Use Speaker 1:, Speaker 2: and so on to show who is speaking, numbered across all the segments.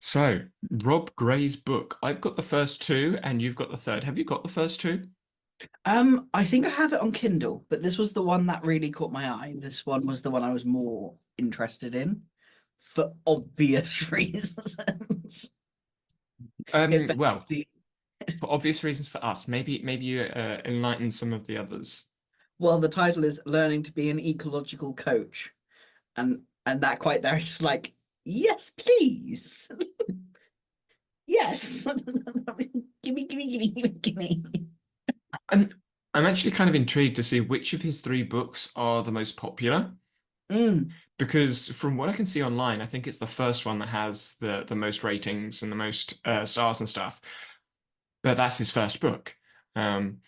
Speaker 1: So, Rob Gray's book. I've got the first two, and you've got the third. Have you got the first two?
Speaker 2: I think I have it on Kindle, but this was the one that really caught my eye. This one was the one I was more interested in for obvious reasons. It
Speaker 1: Well,
Speaker 2: basically,
Speaker 1: for obvious reasons for us. Maybe you enlighten some of the others.
Speaker 2: well, the title is Learning to be an Ecological Coach. And that quite there is like, yes, please. Yes. Gimme.
Speaker 1: I'm I'm actually kind of intrigued to see which of his three books are the most popular,
Speaker 2: Mm,
Speaker 1: because from what I can see online, I think it's the first one that has the most ratings and the most stars and stuff. But that's his first book. Um,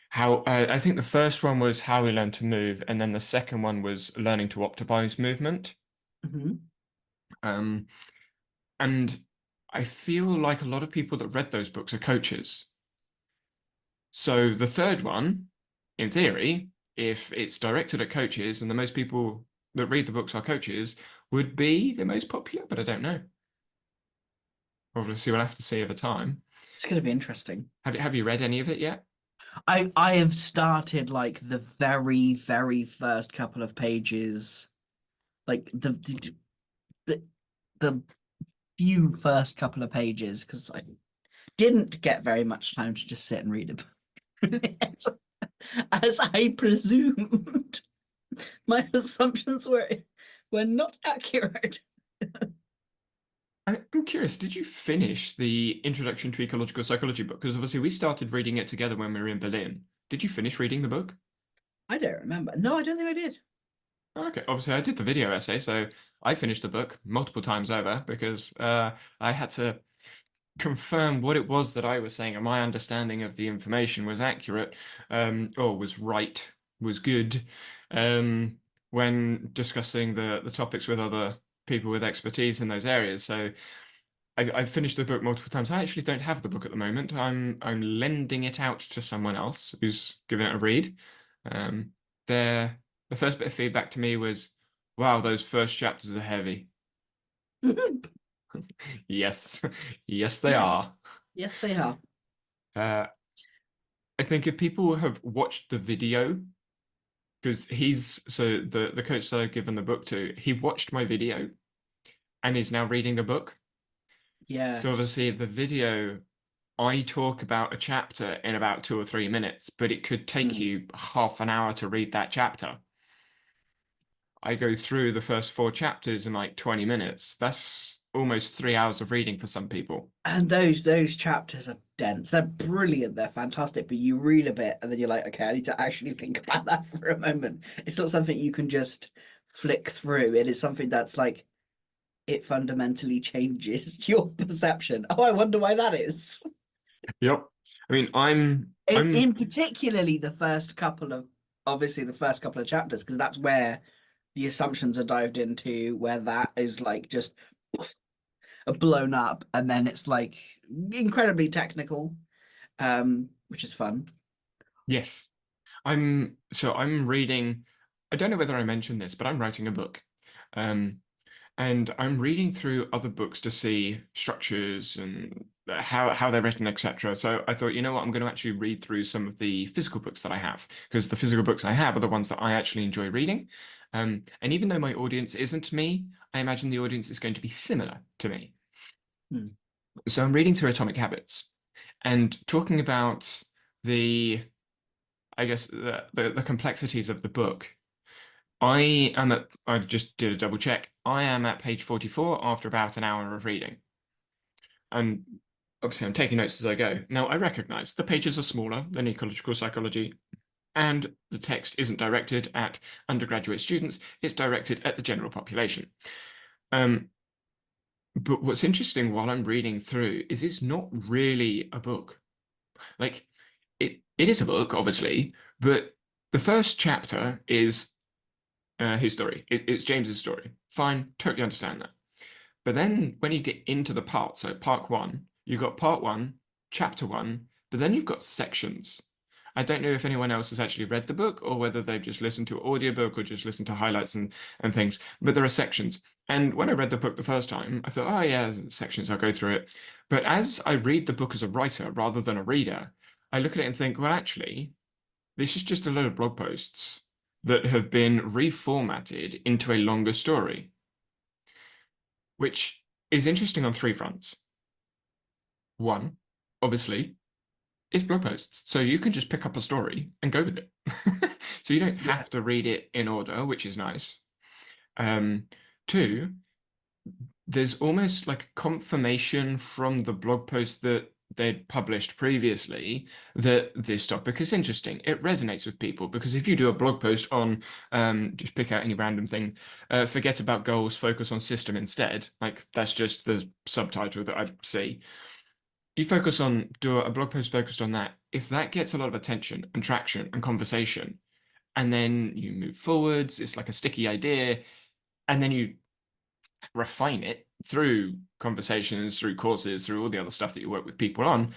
Speaker 1: how I think the first one was How We Learn to Move, and then the second one was Learning to Optimize Movement.
Speaker 2: mhm.
Speaker 1: Um, and I feel like a lot of people that read those books are coaches. So the third one, in theory, if it's directed at coaches and the most people that read the books are coaches, would be the most popular, but I don't know. Obviously, we'll have to see over time.
Speaker 2: It's going to be interesting.
Speaker 1: Have you read any of it yet?
Speaker 2: I have started like the very first couple of pages, like the, the few first couple of pages, because I didn't get very much time to just sit and read a book, as I presumed. My assumptions were not accurate.
Speaker 1: I'm curious, did you finish the Introduction to Ecological Psychology book? Because obviously we started reading it together when we were in Berlin. Did you finish reading the book?
Speaker 2: I don't remember. No, I don't think I did.
Speaker 1: Okay, obviously I did the video essay, so I finished the book multiple times over because I had to confirm what it was that I was saying and my understanding of the information was accurate, or was right, was good, when discussing the topics with other people with expertise in those areas. So I've finished the book multiple times. I actually don't have the book at the moment. I'm lending it out to someone else who's giving it a read. Um, their the first bit of feedback to me was, "Wow, those first chapters are heavy." Yes, yes, they
Speaker 2: Yes,
Speaker 1: are.
Speaker 2: yes, they are.
Speaker 1: Uh, I think if people have watched the video, because the coach that I've given the book to, he watched my video and is now reading the book. So
Speaker 2: Yes.
Speaker 1: obviously the video, I talk about a chapter in about 2 or 3 minutes, but it could take
Speaker 2: Mm.
Speaker 1: you half an hour to read that chapter. I go through the first four chapters in like 20 minutes. That's almost 3 hours of reading for some people.
Speaker 2: And those chapters are dense. They're brilliant. They're fantastic. But you read a bit and then you're like, okay, I need to actually think about that for a moment. It's not something you can just flick through. It is something that's like it fundamentally changes your perception. Oh, I wonder why that is.
Speaker 1: Yep. I mean, I'm
Speaker 2: In particularly the first couple of obviously the first couple of chapters, because that's where the assumptions are dived into, where that is like just blown up, and then it's like incredibly technical, which is fun.
Speaker 1: yes. I'm reading. I don't know whether I mentioned this, but I'm writing a book. Um, and I'm reading through other books to see structures and how they're written, etc. So I thought, you know what, I'm going to actually read through some of the physical books that I have, because the physical books I have are the ones that I actually enjoy reading. And even though my audience isn't me, I imagine the audience is going to be similar to me.
Speaker 2: Hmm.
Speaker 1: So I'm reading through Atomic Habits and talking about the, I guess, the complexities of the book. I just did a double check. I am at page 44 after about an hour of reading. And obviously, I'm taking notes as I go. Now, I recognize the pages are smaller than ecological psychology, and the text isn't directed at undergraduate students, it's directed at the general population. Um, but what's interesting while I'm reading through is it's not really a book. Like, it is a book, obviously, but the first chapter is his story. It's James's story. Fine, totally understand that. But then when you get into the parts, so part one, you've got part one, chapter one, but then you've got sections. I don't know if anyone else has actually read the book or whether they've just listened to an audiobook or just listened to highlights and things, but there are sections. And when I read the book the first time, I thought, oh yeah, sections, I'll go through it. But as I read the book as a writer rather than a reader, I look at it and think, well, actually, this is just a load of blog posts that have been reformatted into a longer story, which is interesting on three fronts. One, obviously, it's blog posts. So you can just pick up a story and go with it. So you don't
Speaker 2: Yeah.
Speaker 1: have to read it in order, which is nice. Um, Two, there's almost like confirmation from the blog post that they'd published previously that this topic is interesting. It resonates with people because if you do a blog post on just pick out any random thing, forget about goals, focus on system instead. Like that's just the subtitle that I see. You focus on do a blog post focused on that. If that gets a lot of attention and traction and conversation, and then you move forwards, it's like a sticky idea, and then you refine it through conversations, through courses, through all the other stuff that you work with people on.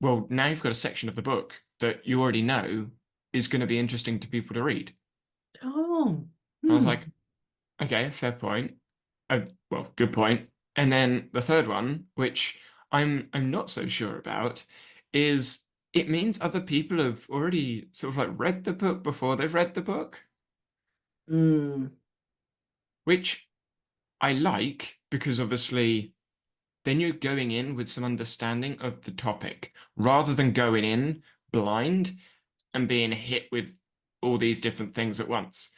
Speaker 1: Well, now you've got a section of the book that you already know is going to be interesting to people to read.
Speaker 2: Oh,
Speaker 1: I was
Speaker 2: hmm.
Speaker 1: like, okay, fair point. Well, good point. And then the third one, which I'm not so sure about, is it means other people have already sort of like read the book before they've read the book,
Speaker 2: Mm,
Speaker 1: which I like because obviously then you're going in with some understanding of the topic rather than going in blind and being hit with all these different things at once,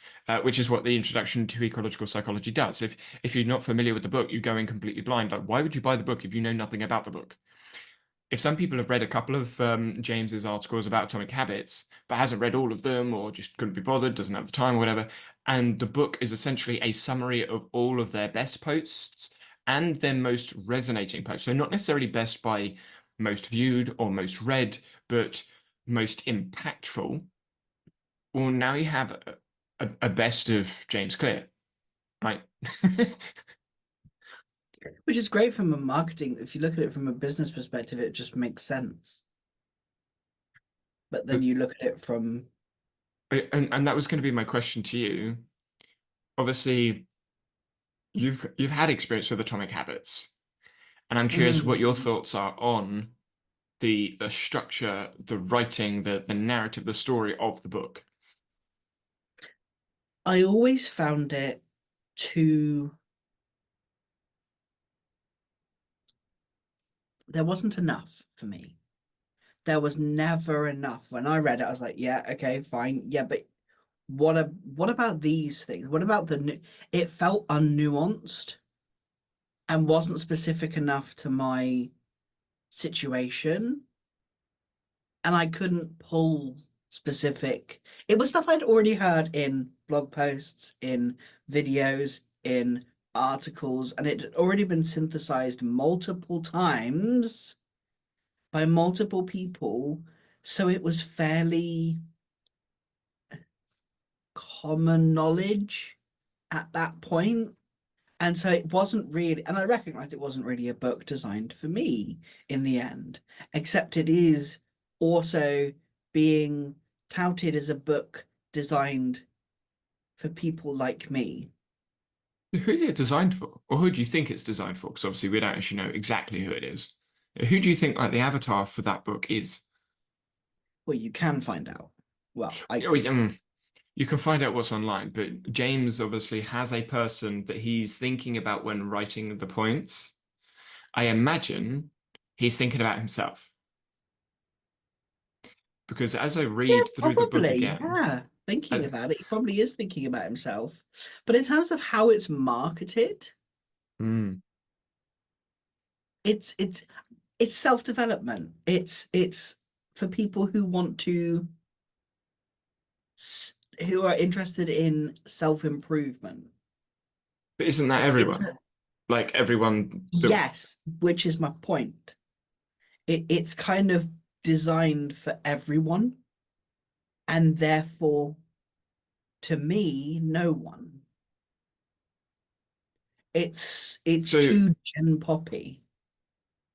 Speaker 1: which is what the introduction to ecological psychology does. If you're not familiar with the book, you go in completely blind. Like, why would you buy the book if you know nothing about the book? If some people have read a couple of James's articles about atomic habits, but hasn't read all of them, or just couldn't be bothered, doesn't have the time, or whatever, and the book is essentially a summary of all of their best posts and their most resonating posts. So not necessarily best by most viewed or most read, but most impactful. Well, now you have a best of James Clear, right?
Speaker 2: which is great from a marketing. If you look at it from a business perspective, it just makes sense. But then
Speaker 1: But
Speaker 2: you look at it from,
Speaker 1: and that was going to be my question to you. Obviously, you've had experience with atomic habits, and I'm curious what your
Speaker 2: mm,
Speaker 1: thoughts are on the structure, the writing, the narrative, the story of the book.
Speaker 2: I always found it too, there wasn't enough for me. There was never enough. When I read it, I was like, yeah, okay, fine. Yeah, but what about these things? What about the new? It felt unnuanced and wasn't specific enough to my situation, and I couldn't pull specific. It was stuff I'd already heard in blog posts, in videos, in articles, and it had already been synthesized multiple times by multiple people. So it was fairly common knowledge at that point. And so it wasn't really, and I recognized it wasn't really a book designed for me in the end, except it is also being touted as a book designed for people like me.
Speaker 1: Who's it designed for, or who do you think it's designed for? Because obviously we don't actually know exactly who it is. Who do you think like the avatar for that book is?
Speaker 2: Well, you can find out. Well, I
Speaker 1: You know,
Speaker 2: could.
Speaker 1: you can find out what's online, but James obviously has a person that he's thinking about when writing the points. I imagine he's thinking about himself because as I
Speaker 2: Yeah,
Speaker 1: read through the book
Speaker 2: probably.
Speaker 1: again,
Speaker 2: Yeah. Thinking
Speaker 1: I,
Speaker 2: about it, he probably is thinking about himself. But in terms of how it's marketed,
Speaker 1: hmm.
Speaker 2: it's it's it's self-development. It's for people who want to who are interested in self-improvement.
Speaker 1: But isn't that
Speaker 2: It's
Speaker 1: everyone?
Speaker 2: a,
Speaker 1: Like everyone that
Speaker 2: yes, which is my point. It's kind of designed for everyone, and therefore, to me, no one. It's
Speaker 1: so
Speaker 2: too Gen Poppy.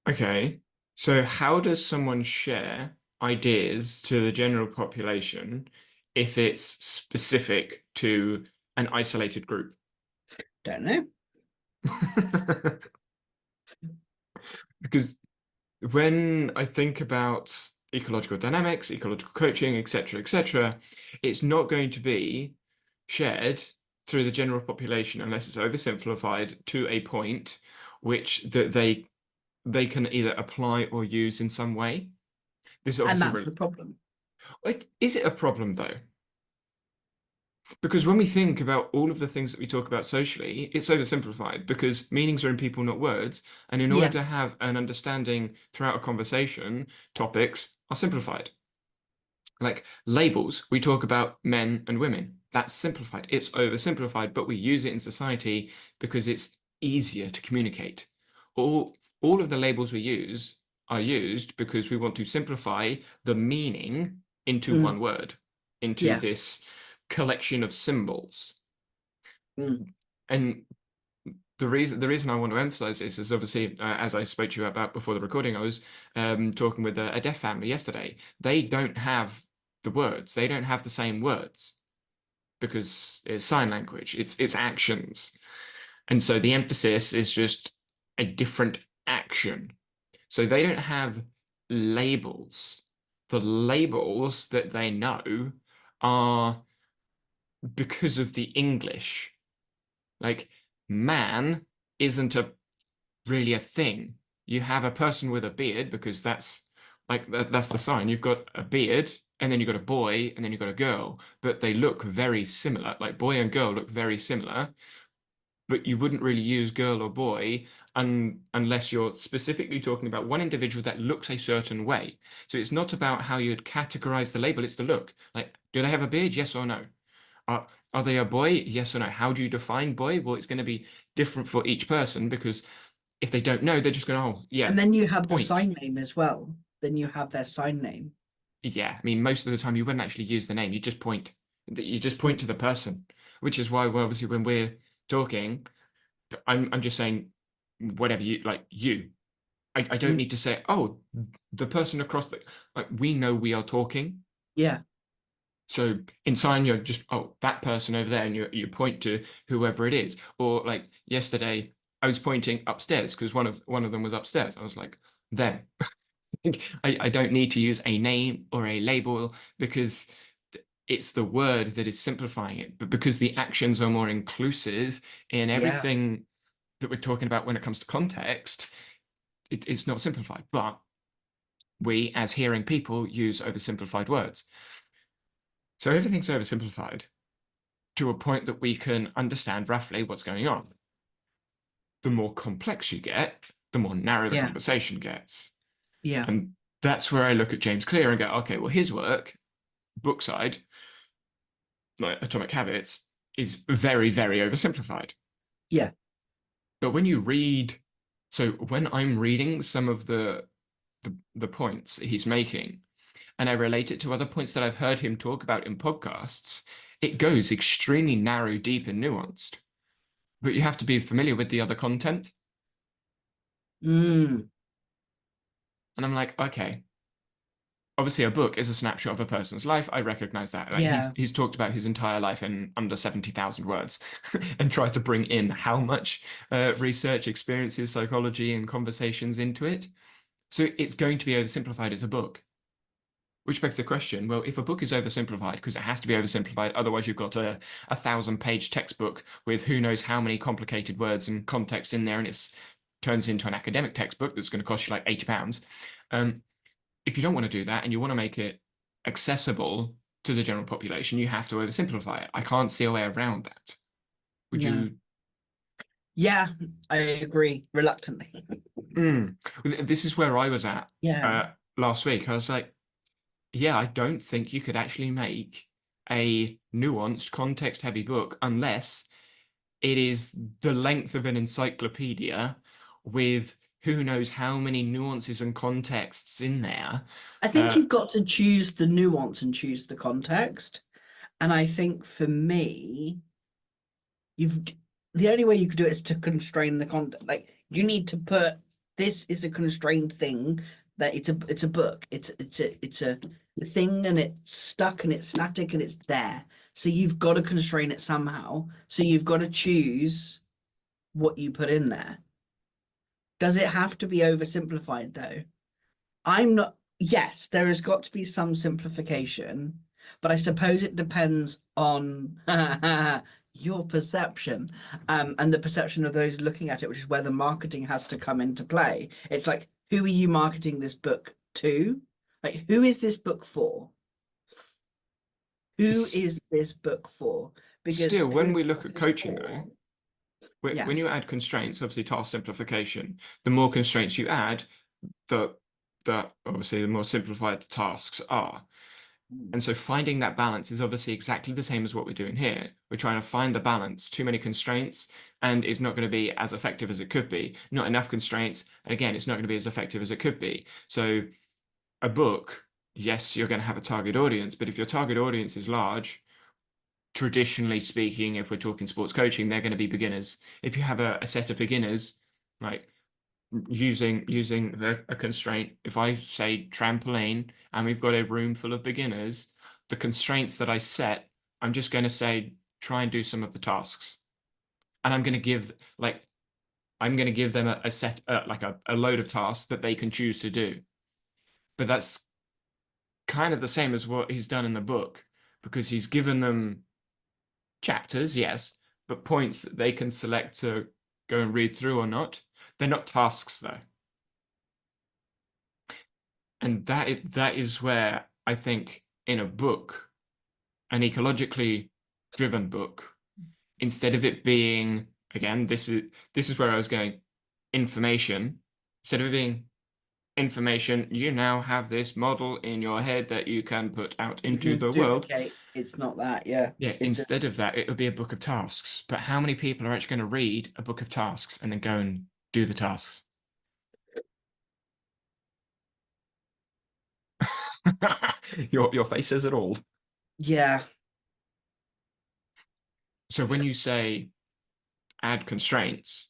Speaker 1: okay. So how does someone share ideas to the general population if it's specific to an isolated group?
Speaker 2: Don't know.
Speaker 1: Because when I think about ecological dynamics, ecological coaching, etc., it's not going to be shared through the general population unless it's oversimplified to a point which that they can either apply or use in some way. This is
Speaker 2: And
Speaker 1: obviously
Speaker 2: that's the problem.
Speaker 1: like, is it a problem though? Because when we think about all of the things that we talk about socially, it's oversimplified because meanings are in people, not words. And in order
Speaker 2: Yeah.
Speaker 1: to have an understanding throughout a conversation, topics are simplified. Like labels, we talk about men and women. That's simplified. It's oversimplified, but we use it in society because it's easier to communicate. All of the labels we use are used because we want to simplify the meaning into
Speaker 2: Mm,
Speaker 1: one word, into
Speaker 2: yeah.
Speaker 1: this collection of symbols.
Speaker 2: Mm,
Speaker 1: And the reason I want to emphasize this is obviously, as I spoke to you about before the recording, I was talking with a deaf family yesterday. They don't have the words. They don't have the same words because it's sign language. It's actions, and so the emphasis is just a different action. So they don't have labels. The labels that they know are because of the English. Like man isn't a really a thing. You have a person with a beard because that's the sign. You've got a beard, and then you've got a boy, and then you've got a girl, but they look very similar. Like boy and girl look very similar, but you wouldn't really use girl or boy unless you're specifically talking about one individual that looks a certain way. So it's not about how you'd categorize the label, it's the look. Like, do they have a beard? Yes or no? Are they a boy? Yes or no? How do you define boy? Well, it's going to be different for each person because if they don't know, they're just going, oh, yeah,
Speaker 2: and then you have the
Speaker 1: point.
Speaker 2: sign name as well. Then you have their sign name.
Speaker 1: Yeah, I mean, most of the time you wouldn't actually use the name. You just point. You just point
Speaker 2: Mm,
Speaker 1: to the person, which is why, well, obviously, when we're talking, I'm just saying whatever you like. You, I don't
Speaker 2: mm,
Speaker 1: need to say, oh, the person across the. Like, we know we are talking.
Speaker 2: yeah.
Speaker 1: So in sign, you're just, oh, that person over there, and you point to whoever it is. Or like yesterday, I was pointing upstairs because one of them was upstairs. I was like, them. I don't need to use a name or a label because it's the word that is simplifying it. But because the actions are more inclusive in
Speaker 2: Yeah.
Speaker 1: everything that we're talking about when it comes to context, it's not simplified. But we, as hearing people, use oversimplified words. So everything's oversimplified to a point that we can understand roughly what's going on. The more complex you get, the more narrow the
Speaker 2: Yeah.
Speaker 1: conversation gets.
Speaker 2: Yeah.
Speaker 1: And that's where I look at James Clear and go, okay, well, his work, book side, like Atomic Habits, is very, very oversimplified.
Speaker 2: Yeah.
Speaker 1: But when you read, so when I'm reading some of the points that he's making, and I relate it to other points that I've heard him talk about in podcasts, it goes extremely narrow, deep, and nuanced. But you have to be familiar with the other content.
Speaker 2: Mm,
Speaker 1: And I'm like, okay, obviously a book is a snapshot of a person's life. I recognize that. Like he's
Speaker 2: yeah.
Speaker 1: he's talked about his entire life in under 70,000 words and tried to bring in how much research, experiences, psychology, and conversations into it. So it's going to be oversimplified as a book. Which begs the question, well, if a book is oversimplified, because it has to be oversimplified, otherwise you've got a 1,000-page textbook with who knows how many complicated words and context in there, and it turns into an academic textbook that's going to cost you like £80. If you don't want to do that and you want to make it accessible to the general population, you have to oversimplify it. I can't see a way around that. Would
Speaker 2: No.
Speaker 1: you?
Speaker 2: Yeah, I agree reluctantly.
Speaker 1: Mm. This is where I was at
Speaker 2: Yeah.
Speaker 1: last week. I was like, yeah, I don't think you could actually make a nuanced, context-heavy book unless it is the length of an encyclopedia with who knows how many nuances and contexts in there.
Speaker 2: I think
Speaker 1: Uh,
Speaker 2: you've got to choose the nuance and choose the context. And I think for me, you've the only way you could do it is to constrain the content. Like you need to put this is a constrained thing that it's a book. It's a thing and it's stuck and it's static and it's there. So you've got to constrain it somehow. So you've got to choose what you put in there. Does it have to be oversimplified though? I'm not, yes, there has got to be some simplification, but I suppose it depends on your perception, and the perception of those looking at it, which is where the marketing has to come into play. It's like, who are you marketing this book to? Like, who is this book for? Who
Speaker 1: S-
Speaker 2: is this book for? Because
Speaker 1: Still,
Speaker 2: who
Speaker 1: when
Speaker 2: this
Speaker 1: we look
Speaker 2: book
Speaker 1: at
Speaker 2: is
Speaker 1: coaching though,
Speaker 2: for, yeah.
Speaker 1: when you add constraints, obviously task simplification, the more constraints you add, the obviously the more simplified the tasks are.
Speaker 2: Mm.
Speaker 1: And so finding that balance is obviously exactly the same as what we're doing here. We're trying to find the balance. Too many constraints, and it's not going to be as effective as it could be. Not enough constraints, and again, it's not going to be as effective as it could be. So a book, yes, you're going to have a target audience, but if your target audience is large, traditionally speaking, if we're talking sports coaching, they're going to be beginners. If you have a set of beginners, like using a constraint, if I say trampoline and we've got a room full of beginners, the constraints that I set, I'm just going to say try and do some of the tasks, and I'm going to give them a set like a load of tasks that they can choose to do. But that's kind of the same as what he's done in the book, because he's given them chapters, yes, but points that they can select to go and read through or not. They're not tasks though. And that is where I think in a book, an ecologically driven book, instead of it being, again, this is where I was going, information, instead of it being information, you now have this model in your head that you can put out into the world.
Speaker 2: Duplicate. It's not that, yeah.
Speaker 1: Yeah,
Speaker 2: It's a,
Speaker 1: instead of that, it would be a book of tasks. But how many people are actually going to read a book of tasks and then go and do the tasks? Your face says it all.
Speaker 2: yeah.
Speaker 1: So when you say add constraints,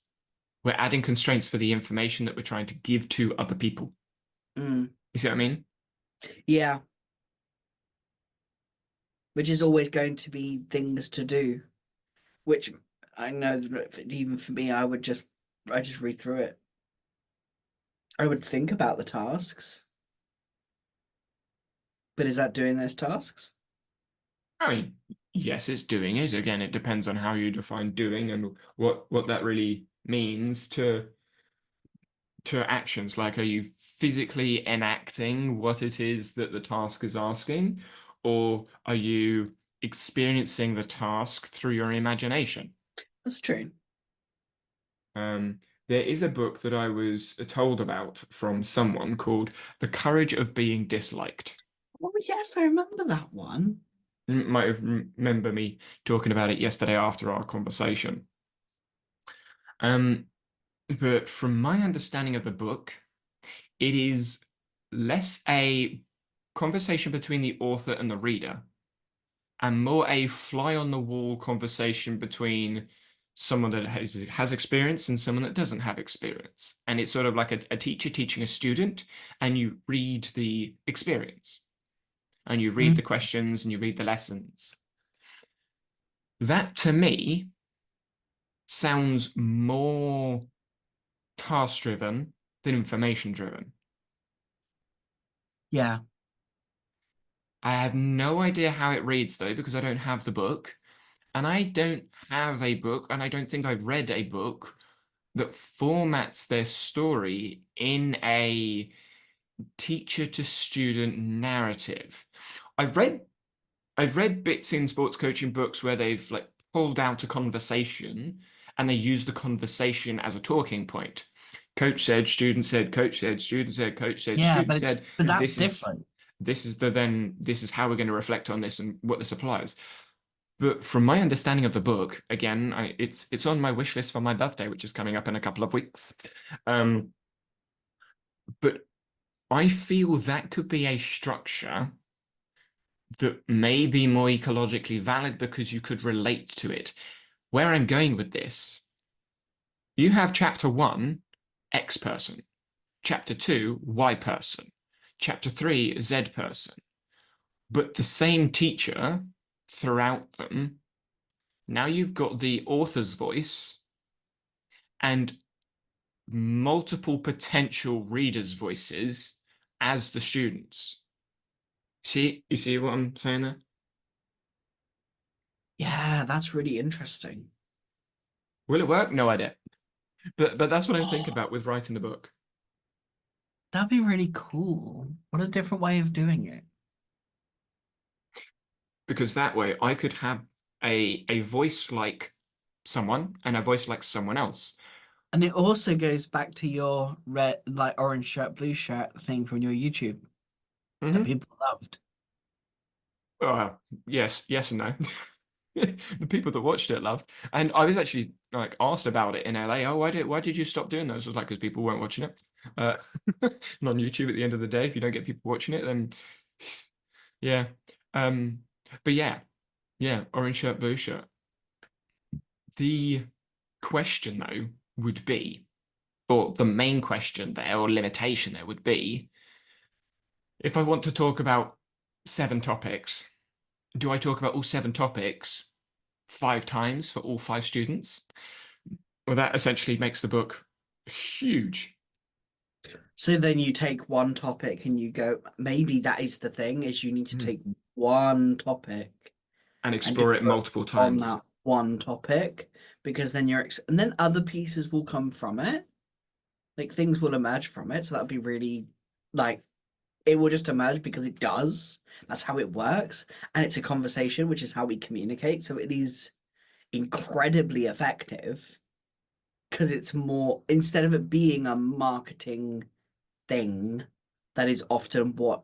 Speaker 1: we're adding constraints for the information that we're trying to give to other people.
Speaker 2: Mm,
Speaker 1: You see what I mean?
Speaker 2: yeah. Which is always going to be things to do, which I know that even for me, I just read through it. I would think about the tasks, but is that doing those tasks?
Speaker 1: I mean, yes, it's doing it. Again, it depends on how you define doing and what that really means to actions. Like, are you physically enacting what it is that the task is asking, or are you experiencing the task through your imagination?
Speaker 2: That's true.
Speaker 1: There is a book that I was told about from someone called The Courage of Being Disliked.
Speaker 2: Oh, yes, I remember that one.
Speaker 1: Might have remember me talking about it yesterday after our conversation. Um, but from my understanding of the book, it is less a conversation between the author and the reader, and more a fly on the wall conversation between someone that has experience and someone that doesn't have experience. And it's sort of like a teacher teaching a student, and you read the experience, and you read
Speaker 2: Mm.
Speaker 1: the questions, and you read the lessons. That to me sounds more task driven than information driven.
Speaker 2: Yeah.
Speaker 1: I have no idea how it reads though, because I don't have the book. And I don't have a book, and I don't think I've read a book that formats their story in a teacher to student narrative. I've read I've read bits in sports coaching books where they've like pulled out a conversation and they use the conversation as a talking point. Coach said, student said, coach said, student said, coach said,
Speaker 2: Yeah,
Speaker 1: student said,
Speaker 2: but that's
Speaker 1: this is
Speaker 2: different.
Speaker 1: this is how we're going to reflect on this and what this applies. But from my understanding of the book, again, it's on my wish list for my birthday, which is coming up in a couple of weeks. Um, but I feel that could be a structure that may be more ecologically valid because you could relate to it. Where I'm going with this, you have chapter one, X person, chapter two, Y person, chapter three, Z person, but the same teacher throughout them. Now you've got the author's voice and multiple potential readers' voices as the students. You see what I'm saying there?
Speaker 2: Yeah, that's really interesting.
Speaker 1: Will it work? No idea. But that's what I'm thinking
Speaker 2: Oh,
Speaker 1: about with writing the book.
Speaker 2: that'd be really cool. What a different way of doing it.
Speaker 1: Because that way I could have a voice like someone and a voice like someone else.
Speaker 2: And it also goes back to your red, like orange shirt, blue shirt thing from your YouTube that
Speaker 1: Hmm.
Speaker 2: people loved.
Speaker 1: Yes, yes and no. The people that watched it loved, and I was actually like asked about it in LA. Oh, why did you stop doing those? I was like, because people weren't watching it. Uh, and on YouTube, at the end of the day, if you don't get people watching it, then yeah. Um, but yeah, yeah, orange shirt, blue shirt. The question though would be, or the main question there, or limitation there would be, if I want to talk about 7 topics, do I talk about all 7 topics 5 times for all 5 students? Well, that essentially makes the book huge
Speaker 2: So then you take one topic and you go, maybe that is the thing, is you need to
Speaker 1: mm.
Speaker 2: take one topic
Speaker 1: and
Speaker 2: and just
Speaker 1: explore it
Speaker 2: focus
Speaker 1: multiple
Speaker 2: on
Speaker 1: times.
Speaker 2: that one topic because then and then other pieces will come from it. Like things will emerge from it. So that'd be really like it will just emerge because it does. That's how it works. And it's a conversation, which is how we communicate. So it is incredibly effective because it's more, instead of it being a marketing thing that is often what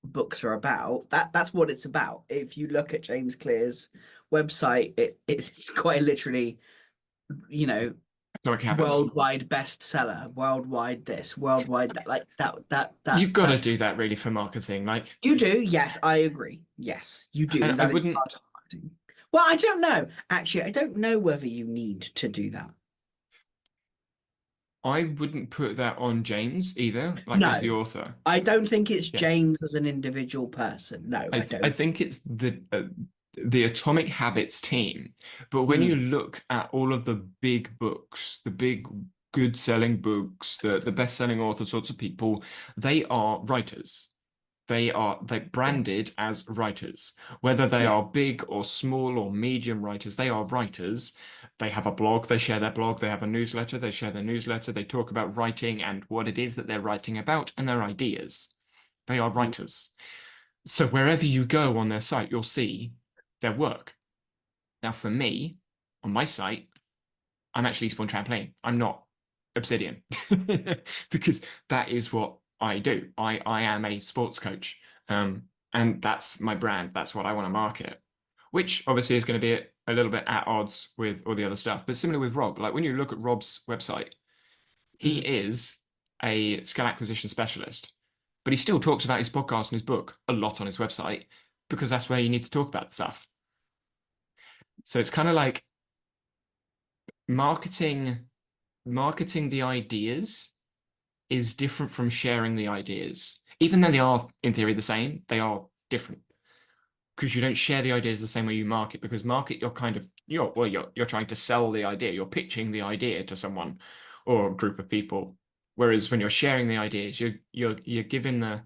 Speaker 2: books are about, that's what it's about. If you look at James Clear's website, it's quite literally, you know,
Speaker 1: Atomic Habits.
Speaker 2: worldwide bestseller, worldwide this, worldwide that, like that
Speaker 1: You've got to
Speaker 2: person.
Speaker 1: do that really for marketing. Like,
Speaker 2: You do, yes, I agree. Yes, you do.
Speaker 1: and I
Speaker 2: That is
Speaker 1: wouldn't,
Speaker 2: part of marketing. Well, I don't know. Actually, I don't know whether you need to do that.
Speaker 1: I wouldn't put that on James either, like as the
Speaker 2: No,
Speaker 1: author.
Speaker 2: I don't think it's
Speaker 1: Yeah.
Speaker 2: James as an individual person. No, I
Speaker 1: I
Speaker 2: don't.
Speaker 1: think it's the Atomic Habits team. But when you
Speaker 2: Mm,
Speaker 1: look at all of the big books, the big good selling books, the best selling author sorts of people, they are writers. They
Speaker 2: yes.
Speaker 1: branded as writers. Whether they
Speaker 2: Yeah.
Speaker 1: are big or small or medium writers, they are writers. They have a blog, they share their blog, they have a newsletter, they share their newsletter, they talk about writing and what it is that they're writing about and their ideas. They are
Speaker 2: Mm.
Speaker 1: writers. So wherever you go on their site, you'll see their work. Now, for me, on my site, I'm actually Spawn Trampoline. I'm not Obsidian because that is what I do. I am a sports coach, and that's my brand. That's what I want to market, which obviously is going to be a little bit at odds with all the other stuff. But similar with Rob, like when you look at Rob's website, he
Speaker 2: Mm.
Speaker 1: is a skill acquisition specialist, but he still talks about his podcast and his book a lot on his website because that's where you need to talk about the stuff. So it's kind of like marketing marketing the ideas is different from sharing the ideas. Even though they are in theory the same, they are different because you don't share the ideas the same way you market because market you're kind of you're trying to sell the idea, you're pitching the idea to someone or a group of people. Whereas when you're sharing the ideas, you're giving the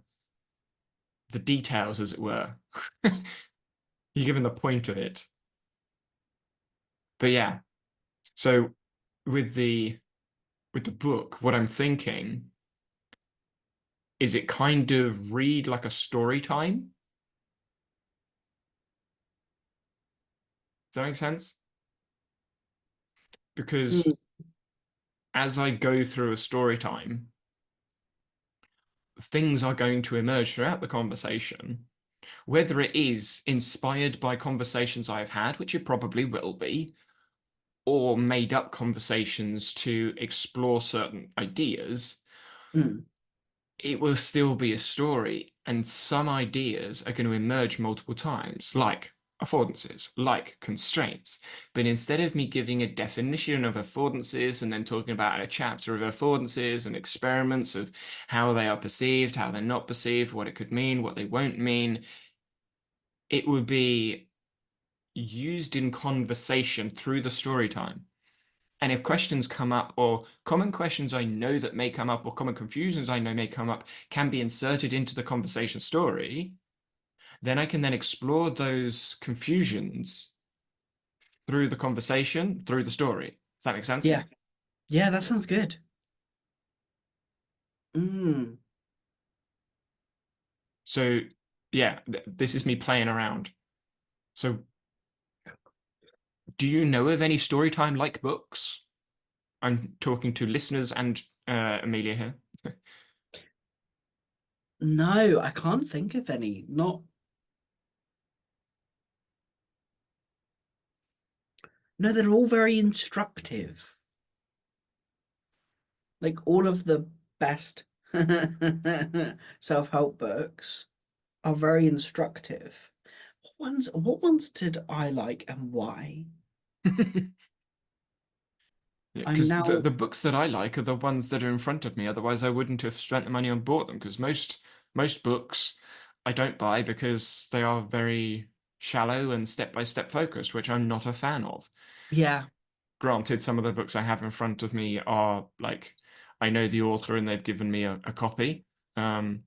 Speaker 1: details as it were. You're giving the point of it. But yeah, so with the book, what I'm thinking is it kind of read like a story time. Does that make sense? Because
Speaker 2: Mm.
Speaker 1: as I go through a story time, things are going to emerge throughout the conversation, whether it is inspired by conversations I've had, which it probably will be, or made up conversations to explore certain ideas,
Speaker 2: Mm.
Speaker 1: it will still be a story. And some ideas are going to emerge multiple times, like affordances, like constraints. But instead of me giving a definition of affordances and then talking about a chapter of affordances and experiments of how they are perceived, how they're not perceived, what it could mean, what they won't mean, it would be used in conversation through the story time. And if questions come up, or common questions I know that may come up, or common confusions I know may come up, can be inserted into the conversation story, then I can then explore those confusions through the conversation, through the story. Does that make sense?
Speaker 2: Yeah. Yeah, that sounds good. Mm.
Speaker 1: So, yeah, th this is me playing around. So, do you know of any storytime like books? I'm talking to listeners and Amelia here.
Speaker 2: No, I can't think of any. Not No, they're all very instructive. Like all of the best self-help books are very instructive. What ones did I like and why?
Speaker 1: Yeah,
Speaker 2: I'm
Speaker 1: because
Speaker 2: now,
Speaker 1: the books that I like are the ones that are in front of me. Otherwise, I wouldn't have spent the money and bought them. Because most books I don't buy because they are very shallow and step-by-step focused, which I'm not a fan of.
Speaker 2: yeah,
Speaker 1: Granted, some of the books I have in front of me are like I know the author and they've given me a copy. Um,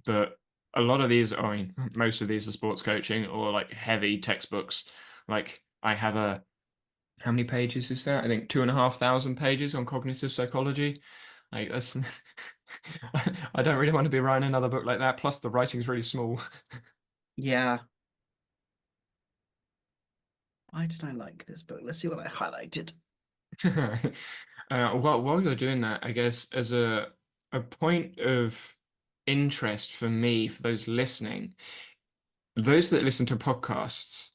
Speaker 1: but a lot of these, I mean, most of these are sports coaching or like heavy textbooks. Like I have a how many pages is that? I think 2,500 pages on cognitive psychology. Like that's I don't really want to be writing another book like that. Plus the writing's really small.
Speaker 2: yeah. Why did I like this book? Let's see what I highlighted.
Speaker 1: While you're doing that, I guess as a point of interest for me, for those listening, those that listen to podcasts,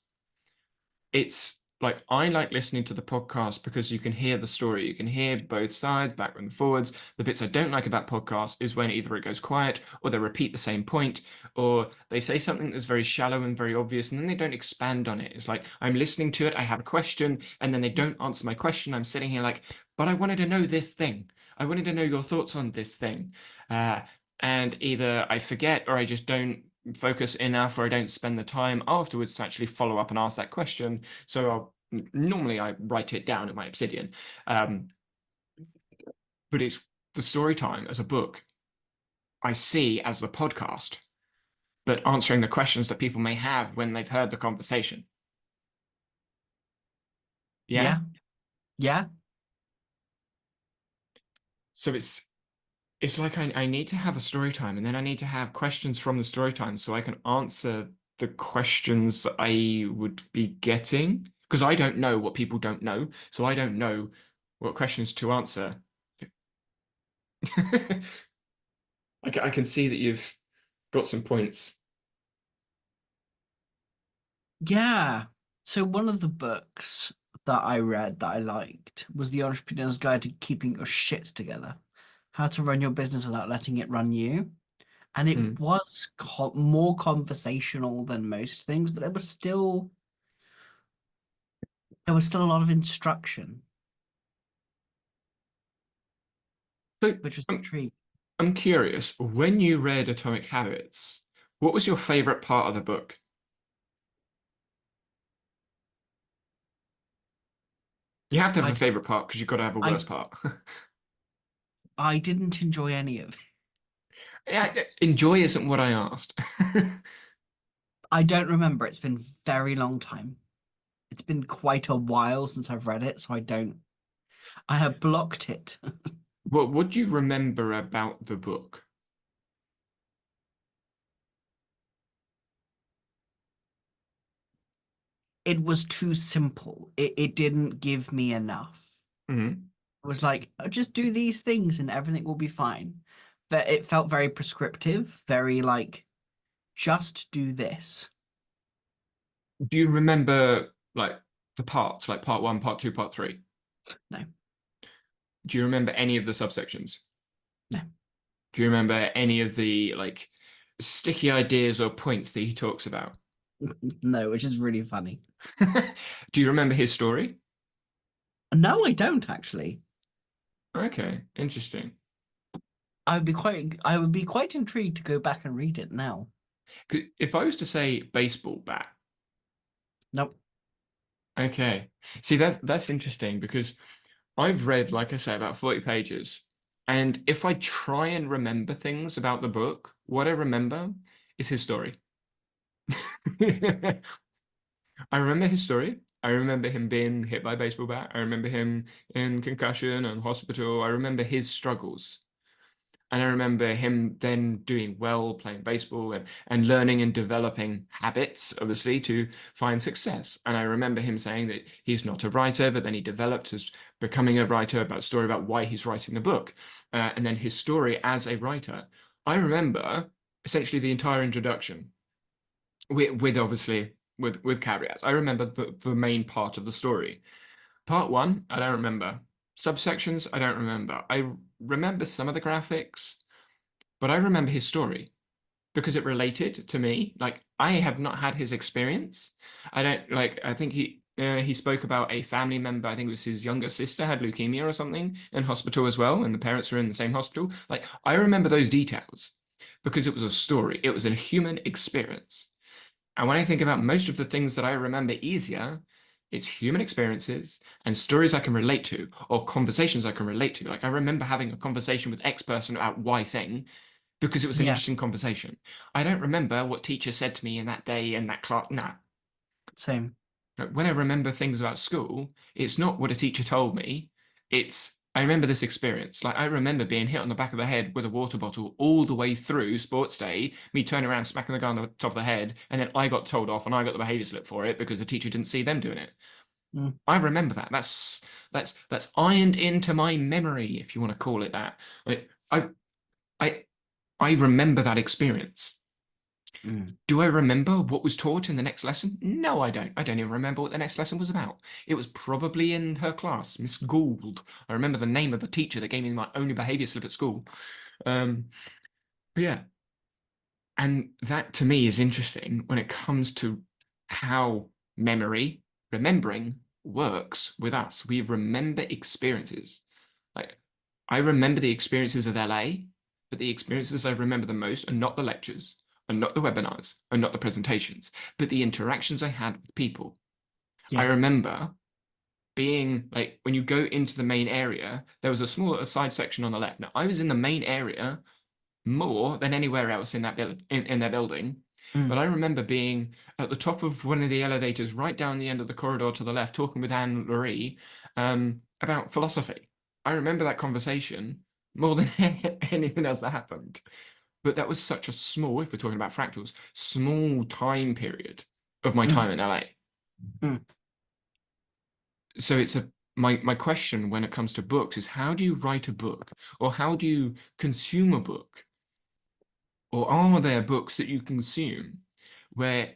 Speaker 1: it's like I like listening to the podcast because you can hear the story. You can hear both sides, backward and forwards. The bits I don't like about podcasts is when either it goes quiet or they repeat the same point or they say something that's very shallow and very obvious and then they don't expand on it. It's like I'm listening to it, I have a question, and then they don't answer my question. I'm sitting here like, but I wanted to know this thing. I wanted to know your thoughts on this thing. Uh, and either I forget or I just don't focus enough or I don't spend the time afterwards to actually follow up and ask that question. So normally I write it down in my Obsidian. Um, but it's the story time as a book I see as the podcast, but answering the questions that people may have when they've heard the conversation. Yeah.
Speaker 2: Yeah, yeah,
Speaker 1: So it's like I need to have a story time and then I need to have questions from the story time so I can answer the questions that I would be getting. Because I don't know what people don't know. So I don't know what questions to answer. I can see that you've got some points.
Speaker 2: yeah. So one of the books that I read that I liked was The Entrepreneur's Guide to Keeping Your Shit Together. How to run your business without letting it run you. And it
Speaker 1: Hmm.
Speaker 2: was more conversational than most things, but there was still a lot of instruction,
Speaker 1: So
Speaker 2: which was
Speaker 1: I'm,
Speaker 2: intriguing.
Speaker 1: I'm curious, when you read Atomic Habits, what was your favorite part of the book? You have to have
Speaker 2: I
Speaker 1: a favorite part because you've got to have a
Speaker 2: I
Speaker 1: worst part.
Speaker 2: I didn't enjoy any of it.
Speaker 1: Yeah, enjoy isn't what I asked.
Speaker 2: I don't remember. It's been a very long time. It's been quite a while since I've read it, so I don't. I have blocked it.
Speaker 1: What do you remember about the book?
Speaker 2: It was too simple. It didn't give me enough.
Speaker 1: Hmm.
Speaker 2: It was like, just do these things and everything will be fine. But it felt very prescriptive, very like, just do this.
Speaker 1: Do you remember like the parts, like part one, part two, part three?
Speaker 2: No,
Speaker 1: Do you remember any of the subsections?
Speaker 2: no,
Speaker 1: Do you remember any of the like sticky ideas or points that he talks about?
Speaker 2: no, which is really funny.
Speaker 1: Do you remember his story?
Speaker 2: No, I don't actually.
Speaker 1: Okay, interesting.
Speaker 2: I would be quite intrigued to go back and read it now.
Speaker 1: 'Cause if I was to say baseball bat,
Speaker 2: Nope.
Speaker 1: Okay. See, that's interesting because I've read, like I say, about 40 pages. And if I try and remember things about the book, what I remember is his story. I remember his story. I remember him being hit by a baseball bat. I remember him in concussion and hospital. I remember his struggles. And I remember him then doing well, playing baseball and learning and developing habits, obviously, to find success. And I remember him saying that he's not a writer, but then he developed as becoming a writer about a story about why he's writing the book. And then his story as a writer. I remember essentially the entire introduction with obviously with caveats. I remember the main part of the story. Part one, I don't remember. Subsections, I don't remember. I remember some of the graphics, but I remember his story because it related to me. Like I have not had his experience. I don't like. I think he spoke about a family member. I think it was his younger sister had leukemia or something in hospital as well, and the parents were in the same hospital. Like I remember those details because it was a story. It was a human experience. And when I think about most of the things that I remember easier, it's human experiences and stories I can relate to or conversations I can relate to. Like I remember having a conversation with X person about Y thing because it was an
Speaker 2: Yeah,
Speaker 1: interesting conversation. I don't remember what teacher said to me in that day in that class. No.
Speaker 2: same.
Speaker 1: Like, when I remember things about school, it's not what a teacher told me. It's I remember this experience. Like I remember being hit on the back of the head with a water bottle all the way through sports day, me turning around, smacking the guy on the top of the head, and then I got told off and I got the behavior slip for it because the teacher didn't see them doing it.
Speaker 2: Mm,
Speaker 1: I remember that. That's ironed into my memory, if you want to call it that. Like, I I remember that experience.
Speaker 2: mm,
Speaker 1: Do I remember what was taught in the next lesson? No, I don't. I don't even remember what the next lesson was about. It was probably in her class, Miss Gould. I remember the name of the teacher that gave me my only behavior slip at school. Um, but yeah, and that to me is interesting when it comes to how memory, remembering, works with us. We remember experiences. Like, I remember the experiences of LA, but the experiences I remember the most are not the lectures, are not the webinars, are not the presentations, but the interactions I had with people. I
Speaker 2: yeah.
Speaker 1: remember being like, when you go into the main area, there was a small side section on the left. Now, I was in the main area more than anywhere else in that in their building. But
Speaker 2: Mm,
Speaker 1: I remember being at the top of one of the elevators, right down the end of the corridor to the left, talking with Anne Marie about philosophy. I remember that conversation more than anything else that happened. But that was such a small, if we're talking about fractals, small time period of my
Speaker 2: mm,
Speaker 1: time in LA.
Speaker 2: mm,
Speaker 1: So it's a my question when it comes to books is how do you write a book or how do you consume a book? Or are there books that you consume where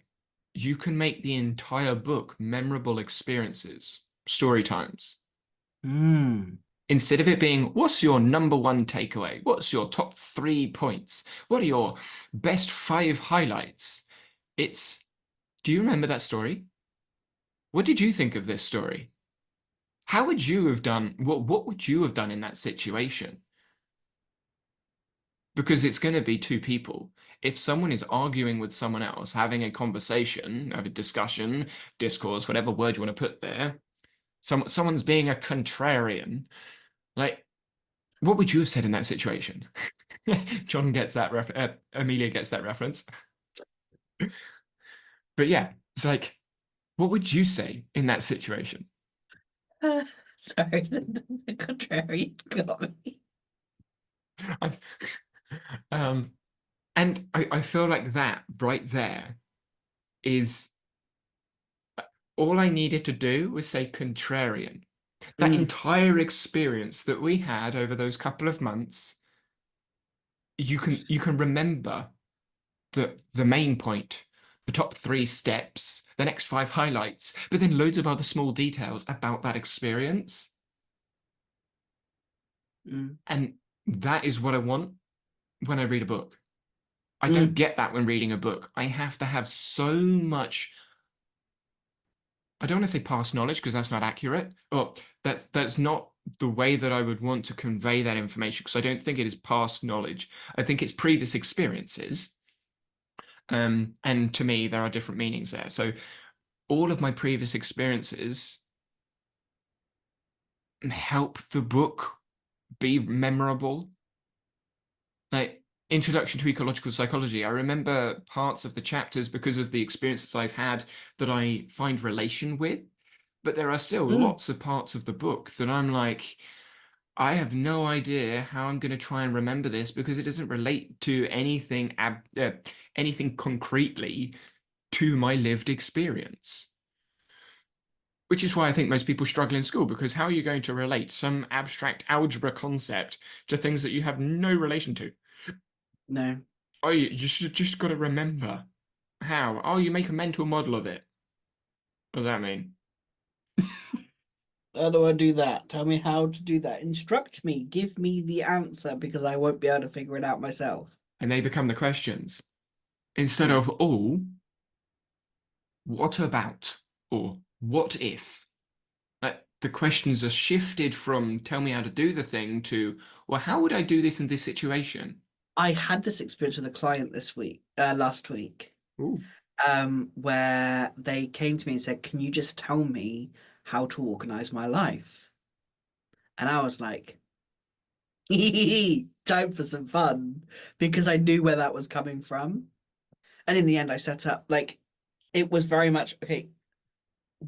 Speaker 1: you can make the entire book memorable experiences, story times?
Speaker 2: mm,
Speaker 1: Instead of it being, what's your number one takeaway? What's your top 3 points? What are your best 5 highlights? It's, do you remember that story? What did you think of this story? How would you have done, what would you have done in that situation? Because it's going to be two people. If someone is arguing with someone else, having a conversation, have a discussion, discourse, whatever word you want to put there, someone's being a contrarian, like, what would you have said in that situation? John gets that Amelia gets that reference. But yeah, it's like, what would you say in that situation?
Speaker 2: sorry, the contrary got me.
Speaker 1: I, um, and I feel like that right there is all I needed to do was say contrarian. That
Speaker 2: Mm,
Speaker 1: entire experience that we had over those couple of months, you can remember the main point, the top 3 steps, the next 5 highlights, but then loads of other small details about that experience.
Speaker 2: mm,
Speaker 1: And that is what I want when I read a book. I don't
Speaker 2: mm,
Speaker 1: get that when reading a book. I have to have so much. I don't want to say past knowledge because that's not accurate. Or that's not the way that I would want to convey that information because I don't think it is past knowledge. I think it's previous experiences. And to me, there are different meanings there. So all of my previous experiences help the book be memorable. Like Introduction to Ecological Psychology, I remember parts of the chapters because of the experiences I've had that I find relation with, but there are still
Speaker 2: Mm.
Speaker 1: lots of parts of the book that I'm like, I have no idea how I'm going to try and remember this because it doesn't relate to anything concretely to my lived experience. Which is why I think most people struggle in school, because how are you going to relate some abstract algebra concept to things that you have no relation to?
Speaker 2: No.
Speaker 1: Oh, you just got to remember how. Oh, you make a mental model of it. What does that mean?
Speaker 2: How do I do that? Tell me how to do that. Instruct me. Give me the answer because I won't be able to figure it out myself.
Speaker 1: And they become the questions instead
Speaker 2: Hmm.
Speaker 1: of, oh, what about? Or what if? Like, the questions are shifted from tell me how to do the thing to, well, how would I do this in this situation?
Speaker 2: I had this experience with a client last week,
Speaker 1: Ooh.
Speaker 2: where they came to me and said, "Can you just tell me how to organize my life?" And I was like, time for some fun because I knew where that was coming from. And in the end, I set up like it was very much okay.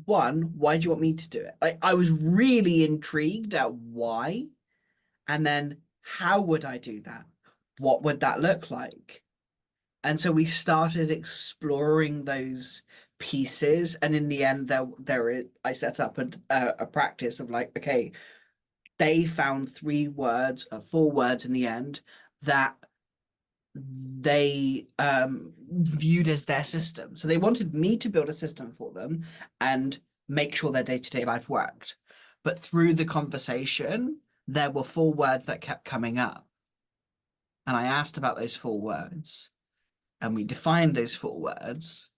Speaker 2: One, why do you want me to do it? Like, I was really intrigued at why, and then how would I do that? What would that look like? And so we started exploring those pieces, and in the end, I set up a practice of like, okay, they found 3 words, 4 words in the end that they viewed as their system. So they wanted me to build a system for them and make sure their day-to-day life worked. But through the conversation, there were 4 words that kept coming up. And I asked about those 4 words, and we defined those 4 words.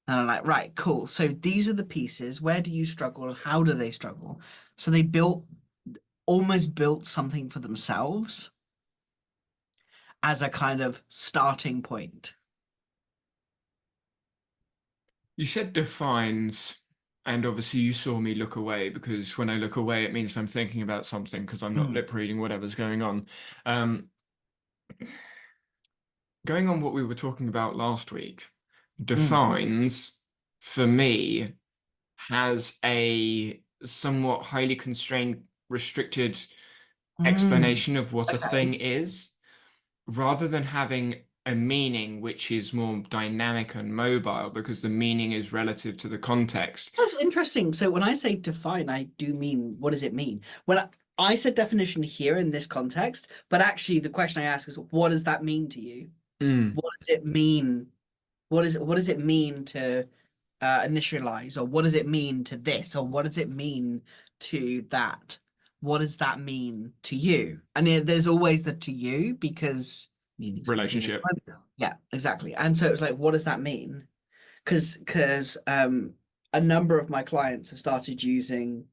Speaker 2: And I'm like, right, cool. So these are the pieces. Where do you struggle? How do they struggle? So they almost built something for themselves as a kind of starting point.
Speaker 1: You said defines, and obviously you saw me look away because when I look away, it means I'm thinking about something because I'm not
Speaker 2: Mm,
Speaker 1: lip reading whatever's going on. Um, Going on what we were talking about last week,
Speaker 2: mm,
Speaker 1: defines for me has a somewhat highly constrained, restricted
Speaker 2: mm.
Speaker 1: explanation of what a
Speaker 2: Okay.
Speaker 1: thing is, rather than having a meaning which is more dynamic and mobile because the meaning is relative to the context.
Speaker 2: That's interesting. So when I say define, I do mean what does it mean? I said definition here in this context, but actually the question I ask is what does that mean to you?
Speaker 1: Mm,
Speaker 2: What does it mean? What does it mean to initialize, or what does it mean to this, or what does it mean to that? What does that mean to you? And there's always the to you because meaning's moving all
Speaker 1: relationship.
Speaker 2: the time. Yeah, exactly. And so it's like, what does that mean? Because a number of my clients have started using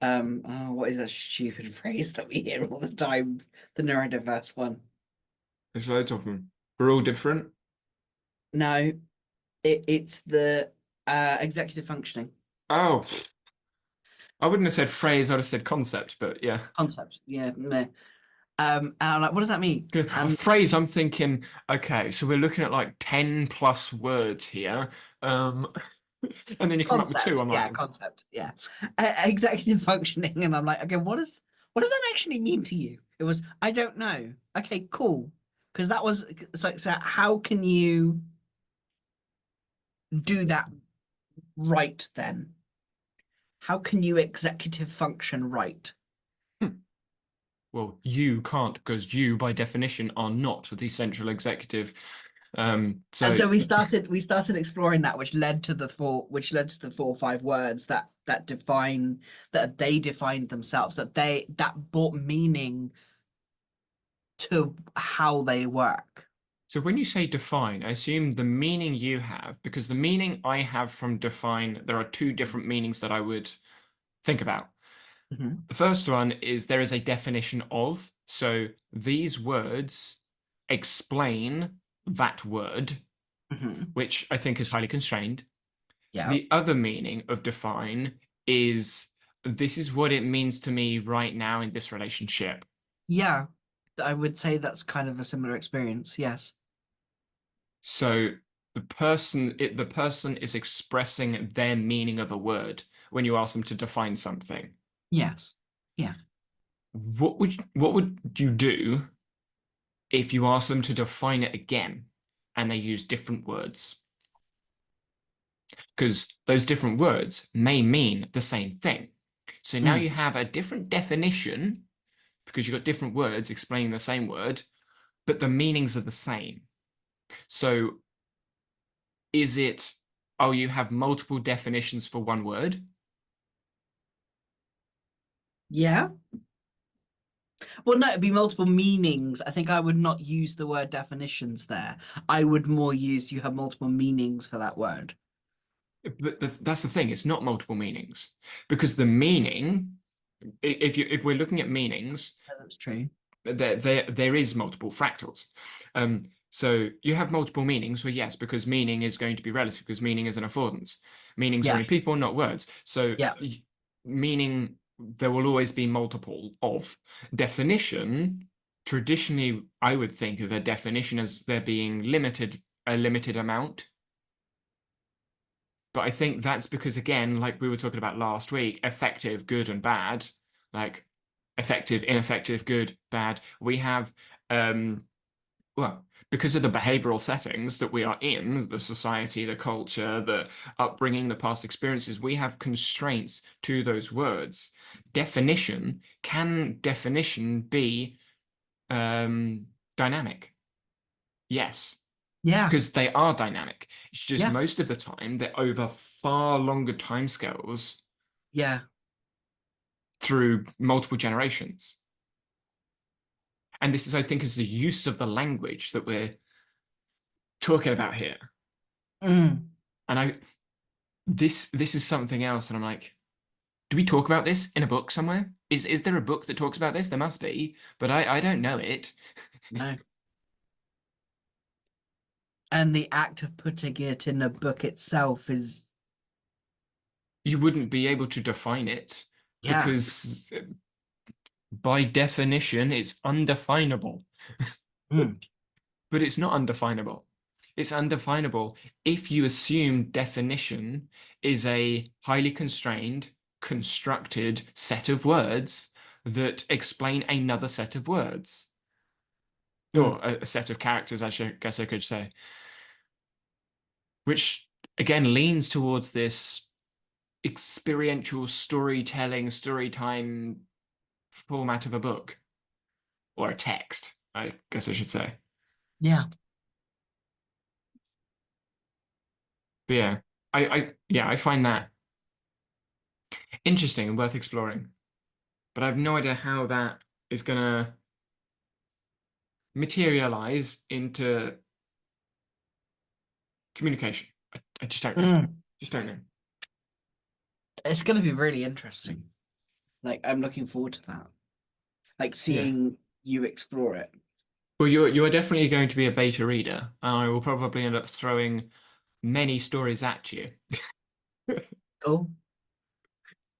Speaker 2: oh, what is that stupid phrase that we hear all the time? The neurodiverse one.
Speaker 1: There's loads of them. We're all different.
Speaker 2: No, it's the executive functioning
Speaker 1: Oh, I wouldn't have said phrase, I'd have said concept, but yeah.
Speaker 2: concept. Yeah, no. And I'm like, what does that mean?
Speaker 1: A
Speaker 2: And
Speaker 1: phrase, I'm thinking, okay, so we're looking at like 10 plus words here. Um, and then you come up with two.
Speaker 2: concept,
Speaker 1: I'm like,
Speaker 2: yeah, concept, yeah. Executive functioning, and I'm like, okay, what does that actually mean to you? It was, I don't know. Okay, cool. Because that was so how can you do that right then? How can you executive function right?
Speaker 1: hmm, well, you can't because you, by definition, are not the central executive.
Speaker 2: And
Speaker 1: So,
Speaker 2: so we started exploring that, which led to the 4 or 5 words that they defined themselves, that brought meaning to how they work.
Speaker 1: so when you say define, I assume the meaning you have, because the meaning I have from define, there are two different meanings that I would think about.
Speaker 2: Hmm.
Speaker 1: The first one is there is a definition of, so these words explain that word,
Speaker 2: Hmm.
Speaker 1: which I think is highly constrained.
Speaker 2: Yeah.
Speaker 1: The other meaning of define is this is what it means to me right now in this relationship.
Speaker 2: Yeah. I would say that's kind of a similar experience. Yes.
Speaker 1: So the person is expressing their meaning of a word when you ask them to define something.
Speaker 2: Yes. Yeah.
Speaker 1: What would you do if you ask them to define it again and they use different words? Because those different words may mean the same thing. So now
Speaker 2: Mm.
Speaker 1: you have a different definition because you've got different words explaining the same word, but the meanings are the same. So is it, oh, you have multiple definitions for one word?
Speaker 2: Yeah. Well, no, it'd be multiple meanings. I think I would not use the word definitions there. I would more use you have multiple meanings for that word.
Speaker 1: But that's the thing, it's not multiple meanings because the meaning, if we're looking at meanings,
Speaker 2: Yeah, that's true.
Speaker 1: there is multiple fractals. So you have multiple meanings. Well, yes, because meaning is going to be relative because meaning is an affordance. Meanings are
Speaker 2: Yeah.
Speaker 1: in people, not words. So
Speaker 2: Yeah.
Speaker 1: meaning there will always be multiple of definition. Traditionally, I would think of a definition as there being a limited amount. But I think that's because, again, like we were talking about last week, effective, good, and bad, like effective, ineffective, good, bad. We have, well, because of the behavioral settings that we are in, the society, the culture, the upbringing, the past experiences, we have constraints to those words. Can definition be dynamic? Yes,
Speaker 2: Yeah.
Speaker 1: because they are dynamic. It's just
Speaker 2: Yeah.
Speaker 1: most of the time they're over far longer timescales
Speaker 2: Yeah.
Speaker 1: through multiple generations. And this is, I think, is the use of the language that we're talking about here.
Speaker 2: Mm.
Speaker 1: And this is something else, and I'm like, do we talk about this in a book somewhere? Is there a book that talks about this? There must be, but I don't know it.
Speaker 2: No. And the act of putting it in a book itself is,
Speaker 1: You wouldn't be able to define it
Speaker 2: yeah.
Speaker 1: because by definition it's undefinable.
Speaker 2: Mm.
Speaker 1: But it's not undefinable. It's undefinable if you assume definition is a highly constrained, constructed set of words that explain another set of words,
Speaker 2: Mm.
Speaker 1: or a set of characters, guess I could say, which again leans towards this experiential storytelling, story time format of a book or a text, I guess I should say.
Speaker 2: Yeah.
Speaker 1: But yeah, I find that interesting and worth exploring. But I have no idea how that is going to materialize into communication. I just don't know.
Speaker 2: Mm.
Speaker 1: Just don't know.
Speaker 2: It's going to be really interesting. Like, I'm looking forward to that. Like,
Speaker 1: Yeah.
Speaker 2: seeing you explore it.
Speaker 1: Well, you're definitely going to be a beta reader, and I will probably end up throwing many stories at you
Speaker 2: Cool.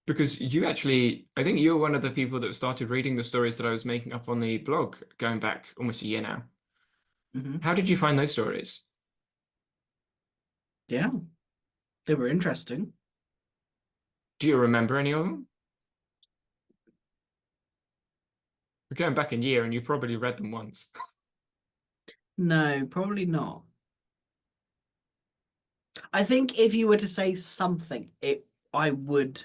Speaker 1: because you actually, I think you're one of the people that started reading the stories that I was making up on the blog going back almost a year now.
Speaker 2: Hmm.
Speaker 1: How did you find those stories?
Speaker 2: Yeah. They were interesting.
Speaker 1: Do you remember any of them? We're going back a year, and you probably read them once.
Speaker 2: No, probably not. I think if you were to say something, I would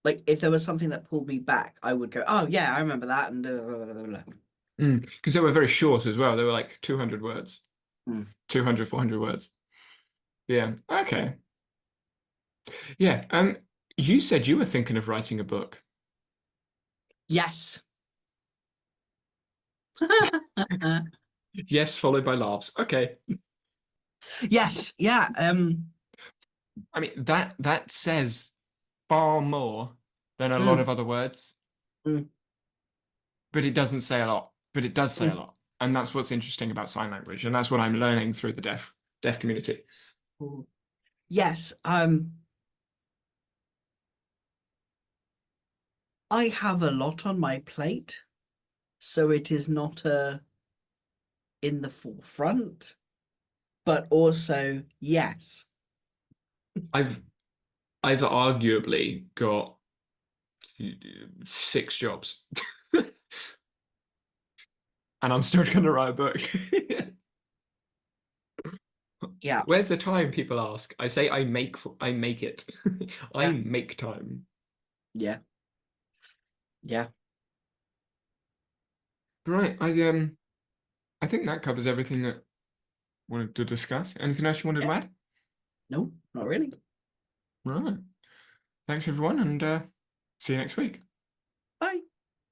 Speaker 2: like if there was something that pulled me back, I would go, "Oh yeah, I remember that." And blah, blah, blah, blah.
Speaker 1: Because they were very short as well. They were like 200 words,
Speaker 2: Hmm.
Speaker 1: 200, 400 words. Yeah. Okay. Yeah. You said you were thinking of writing a book.
Speaker 2: Yes.
Speaker 1: Yes, followed by laughs. Okay.
Speaker 2: Yes. Yeah.
Speaker 1: I mean that says far more than a lot of
Speaker 2: Mm,
Speaker 1: other words,
Speaker 2: mm,
Speaker 1: but it doesn't say a lot. But it does say a
Speaker 2: mm.
Speaker 1: lot. And that's what's interesting about sign language. And that's what I'm learning through the deaf community.
Speaker 2: Cool. Yes, I have a lot on my plate, so it is not in the forefront, but also yes.
Speaker 1: I've I've arguably got 6 jobs, and I'm still trying to write a book.
Speaker 2: Yeah,
Speaker 1: Where's the time? People ask. I say I make it. I
Speaker 2: yeah,
Speaker 1: make time.
Speaker 2: yeah, yeah.
Speaker 1: Right. I think that covers everything that I wanted to discuss. Anything else you wanted
Speaker 2: Yeah.
Speaker 1: to add?
Speaker 2: No, not really.
Speaker 1: Right. Thanks everyone, and see you next week.
Speaker 2: Bye.